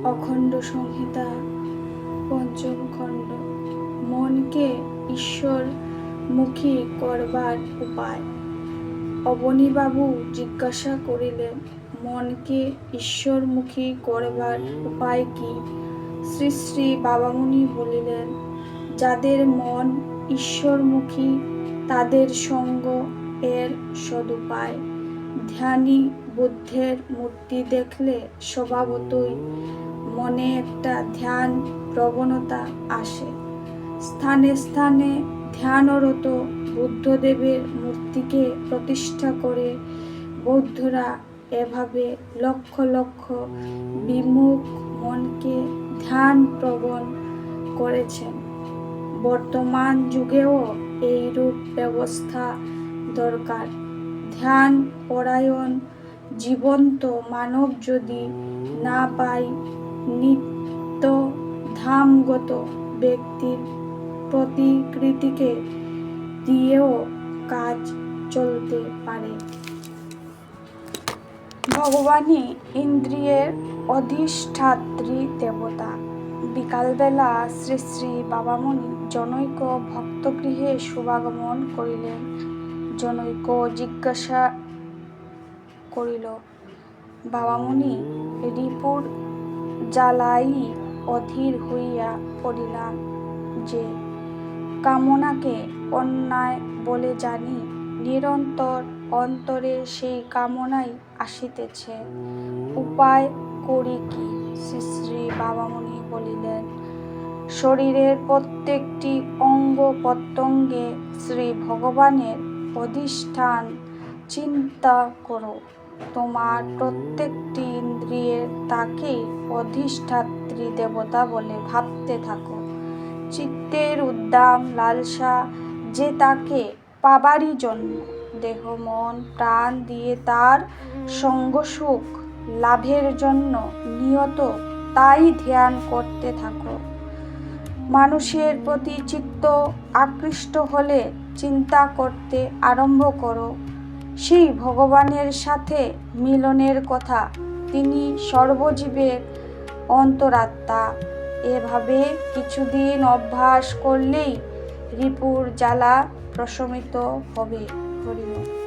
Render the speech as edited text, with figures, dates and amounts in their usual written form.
অখণ্ড সংহিতা পঞ্চম খণ্ড। মনকে ঈশ্বরমুখী করবার উপায়। অবনীবাবু জিজ্ঞাসা করিলেন, মনকে ঈশ্বরমুখী করবার উপায় কি? শ্রী শ্রী বাবামুনি বলিলেন, যাদের মন ঈশ্বরমুখী তাদের সঙ্গ এর সদুপায়। ধ্যানী বুদ্ধের মূর্তি দেখলে স্বভাবতই মনে একটা ধ্যান প্রবণতা আসে। স্থানে স্থানে ধ্যানরত বুদ্ধদেবের মূর্তিকে প্রতিষ্ঠা করে বৌদ্ধরা এভাবে লক্ষ লক্ষ বিমুখ মনকে ধ্যান প্রবণ করেছেন। বর্তমান যুগেও এইরূপ ব্যবস্থা দরকার। ধ্যান পরায়ণ জীবন্ত মানব যদি না পায়, নিত্য ধামগত ব্যক্তির প্রতিকৃতিকে দিয়েও কাজ চলতে পারে। ভগবানই ইন্দ্রিয়ের অধিষ্ঠাত্রী দেবতা। বিকালবেলা শ্রী শ্রী বাবামুনি জনৈক ভক্তগৃহে শুভাগমন করিলেন। জনৈক জিজ্ঞাসা করিল, বাবামুনি, রিপুর জ্বালাই অধীর হইয়া পড়িলাম যে, কামনাকে অন্যায় বলে জানি, নিরন্তর অন্তরে সেই কামনাই আসিতেছে, উপায় করি কি? শ্রী শ্রী বাবামুনি বলিলেন, শরীরের প্রত্যেকটি অঙ্গ প্রত্যঙ্গে শ্রী ভগবানের অধিষ্ঠান চিন্তা করো। তোমার প্রত্যেকটি ইন্দ্রিয়ের তাকেই অধিষ্ঠাত্রী দেবতা বলে ভাবতে থাকো। চিত্তের উদ্দাম লালসা যে তাকে পাবারই জন্য, দেহ মন প্রাণ দিয়ে তার সঙ্গসুখ লাভের জন্য নিয়ত তাই ধ্যান করতে থাকো। মানুষের প্রতি চিত্ত আকৃষ্ট হলে চিন্তা করতে আরম্ভ করো সেই ভগবানের সাথে মিলনের কথা। তিনি সর্বজীবের অন্তরাত্মা। এভাবে কিছুদিন অভ্যাস করলেই রিপুর জ্বালা প্রশমিত হবে। হরি বল।